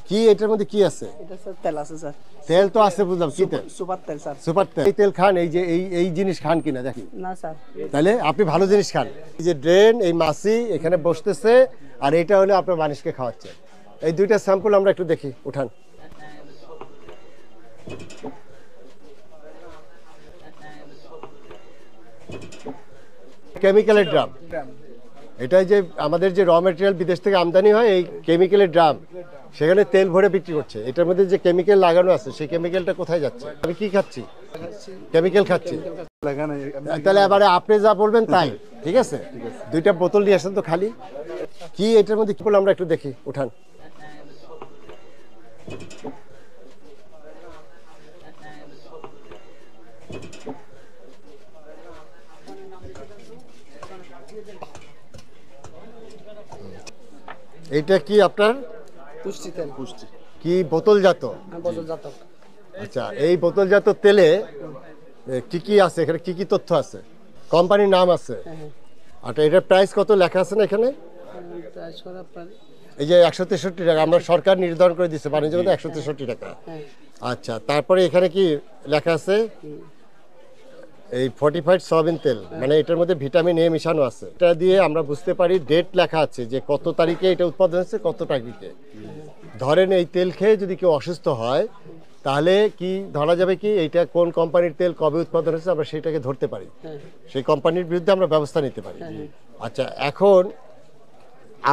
কি এটার মধ্যে কি আছে? এটা স্যার তেল আছে স্যার। তেল তো আছে বুঝলাম, কি তেল? সুপার তেল স্যার। সুপার তেল। এই তেল খান, এই যে এই জিনিস খান কিনা দেখি। না স্যার। তাহলে আপনি ভালো জিনিস খান। এই যে ড্রেন, এই মাছি এখানে বসতেছে, আর এটা হলো আপনার মানুষকে খাওয়াচ্ছে। এই দুইটা স্যাম্পল আমরা একটু দেখি, উঠান। কেমিক্যালের ড্রাম, এটাই যে আমাদের যে র মেটেরিয়াল বিদেশ থেকে আমদানি হয়, এই কেমিক্যালের ড্রাম, সেখানে তেল ভরে বিক্রি করছে। এটার মধ্যে যে কেমিক্যাল লাগানো আছে, সেই কেমিক্যালটা কোথায় যাচ্ছে? আমি কি খাচ্ছি? কেমিক্যাল খাচ্ছি। তাহলে এবারে আপনি যা বলবেন তাই, ঠিক আছে? দুইটা বোতল নিয়ে আসেন তো খালি। কি এটার মধ্যে কি বলে আমরা একটু দেখি, উঠান। এটা কি আপনার? পুষ্টি তেল। পুষ্টি কি বোতলজাত? বোতলজাত। আচ্ছা, এই বোতলজাত তেলে কি কি আছে? এখানে কি কি তথ্য আছে? কোম্পানির নাম আছে? আচ্ছা, এটার প্রাইস কত লেখা আছে না এখানে? প্রাইস কত আপনার? এই যে 163 টাকা আমরা সরকার নির্ধারণ করে দিচ্ছে বাণিজ্য মধ্যে 163 টাকা। আচ্ছা, তারপরে এখানে কি লেখা আছে? এই ফর্টিফাইড সয়াবিন তেল, মানে এটার মধ্যে ভিটামিন এ মিশানো আছে। এটা দিয়ে আমরা বুঝতে পারি, ডেট লেখা আছে যে কত তারিখে এটা উৎপাদন হচ্ছে, কত তারিখে। ধরেন এই তেল খেয়ে যদি কেউ অসুস্থ হয়, তাহলে কি ধরা যাবে কি এইটা কোন কোম্পানির তেল, কবে উৎপাদন হচ্ছে, আমরা সেটাকে ধরতে পারি। সেই কোম্পানির বিরুদ্ধে আমরা ব্যবস্থা নিতে পারি। আচ্ছা, এখন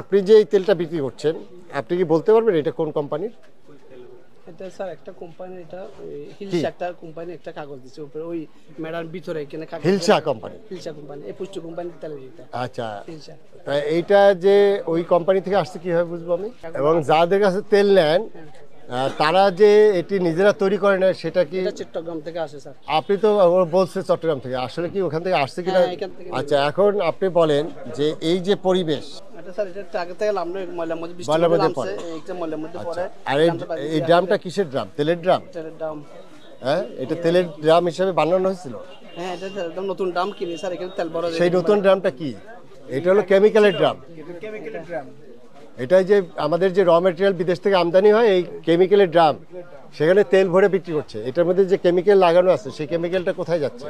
আপনি যে এই তেলটা বিক্রি করছেন, আপনি কি বলতে পারবেন এটা কোন কোম্পানির? এটা স্যার একটা কোম্পানি, এটা হিলসা একটা কোম্পানি, একটা কাগজ দিচ্ছে উপরে ওই ম্যাডাম ভিতরে এখানে কাগজ। হিলসা কোম্পানি? হিলসা কোম্পানি, এই পুষ্টি কোম্পানির তেল এটা। আচ্ছা, হিলসা। এইটা যে ওই কোম্পানি থেকে আসছে কিভাবে বুঝবো আমি? এবং যাদের কাছে তেল নেন, তারা যে এটি নিজেরা তৈরি করে না, সেটা কি? এটা চট্টগ্রাম থেকে আসে স্যার। আপনি তো বলছেন চট্টগ্রাম থেকে, আসলে কি ওখান থেকে আসছে কিনা? আচ্ছা, এখন আপনি বলেন যে এই যে পরিবেশ, এটা স্যার এটা আগে থেকে আমরা ময়লার মধ্যে ময়লার মধ্যে পড়ে, একটা ময়লার মধ্যে পড়ে। আর এই ড্রামটা কিসের ড্রাম? তেলের ড্রাম? তেলের ড্রাম। হ্যাঁ, এটা তেলের ড্রাম হিসেবে বানানো হয়েছিল? হ্যাঁ, এটা একদম নতুন ড্রাম কিনে স্যার, এখানে তেল ভরা যায়। সেই নতুন ড্রামটা কি? এটা হলো কেমিক্যালের ড্রাম। কেমিক্যালের ড্রাম। এটাই যে আমাদের যে র মেটেরিয়াল বিদেশ থেকে আমদানি হয়, এই কেমিক্যালের ড্রাম, সেখানে তেল ভরে বিক্রি করছে। এটার মধ্যে যে কেমিক্যাল লাগানো আছে, সেই কেমিক্যালটা কোথায় যাচ্ছে?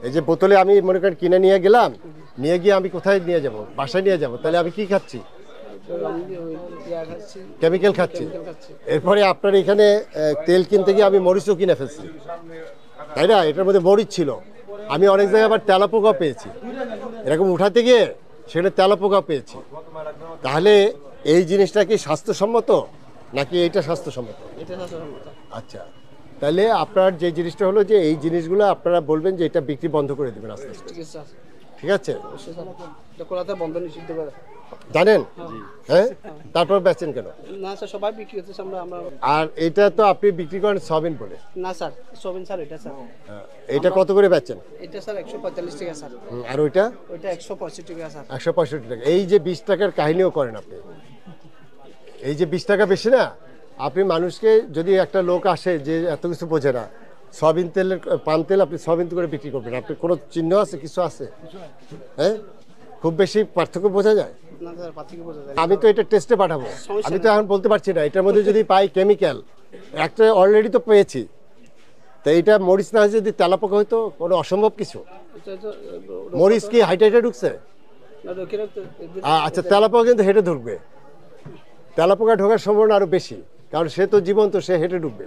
এই যে বোতলে আমি মনে করেন কিনে নিয়ে গেলাম, নিয়ে গিয়ে আমি কোথায় নিয়ে যাব? বাসায় নিয়ে যাব। তাহলে আমি কি খাচ্ছি? কেমিক্যাল খাচ্ছি। এরপরে আপনার এখানে তেল কিনতে গিয়ে আমি মরিচও কিনে ফেলছি, তাই না? এটার মধ্যে মরিচ ছিল। আমি অনেক জায়গায় আবার তেলাপোকা পেয়েছি, এরকম উঠাতে গিয়ে সেখানে তেলাপোকা পেয়েছি। তাহলে এই জিনিসটা কি স্বাস্থ্যসম্মত নাকি এইটা স্বাস্থ্যসম্মত? আচ্ছা, তাহলে আপনার যে জিনিসটা হলো যে এই জিনিসগুলো আপনারা বলবেন যে এটা বিক্রি বন্ধ করে দেবেন আস্তে আস্তে, ঠিক আছে? বন্ধ নিষিদ্ধ করে জানেন? হ্যাঁ, তারপর বেচেন কেন? না স্যার, সবাই বিক্রি হচ্ছে আমরা। আর এটা তো আপনি বিক্রি করেন সয়াবিন বলে? না স্যার, সয়াবিন স্যার এটা স্যার। এটা কত করে বেচেন? এটা স্যার 145 টাকা স্যার। আর ওইটা? ওইটা 165 টাকা স্যার। 165 টাকা। এই যে 20 টাকার কাহিনীও করেন আপনি, এই যে 20 টাকা বেশি না? আপনি মানুষকে, যদি একটা লোক আসে যে এত কিছু বোঝে না, সয়াবিন তেলের পাম তেল আপনি সয়াবিন করে বিক্রি করবেন, আপনি কোনো চিহ্ন আছে, কিছু আছে? হ্যাঁ, খুব বেশি পার্থক্য বোঝা যায়? আমি তো এটা টেস্টে পাঠাবো, আমি তো এখন বলতে পারছি না। এটার মধ্যে যদি পাই কেমিক্যাল, একটা অলরেডি তো পেয়েছি, তো এইটা মরিচ না যদি তেলাপোকা হয়তো কোনো অসম্ভব কিছু। মরিচ কি হাইটে ঢুকছে? আচ্ছা, তেলাপোকা কিন্তু হেঁটে ঢুকবে। তেলাপোকা ঢোকার সম্ভাবনা আরও বেশি, কারণ সে তো জীবন্ত, সে হেঁটে ঢুকবে।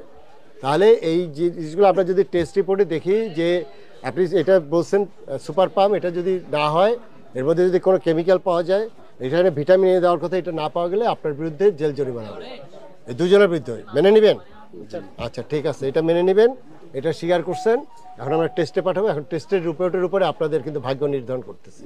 তাহলে এই জিনিসগুলো আমরা যদি টেস্ট রিপোর্টে দেখি যে আপনি এটা বলছেন সুপার পাম, এটা যদি না হয়, এর মধ্যে যদি কোনো কেমিক্যাল পাওয়া যায়, এখানে ভিটামিন এ দেওয়ার কথা, এটা না পাওয়া গেলে আপনার বিরুদ্ধে জেল জরিমানা হবে। এই দুজনের বিরুদ্ধে মেনে নেবেন? আচ্ছা, ঠিক আছে, এটা মেনে নেবেন, এটা স্বীকার করছেন। এখন আমরা টেস্টে পাঠাবো। এখন টেস্টের রিপোর্টের উপরে আপনাদের কিন্তু ভাগ্য নির্ধারণ করতেছি।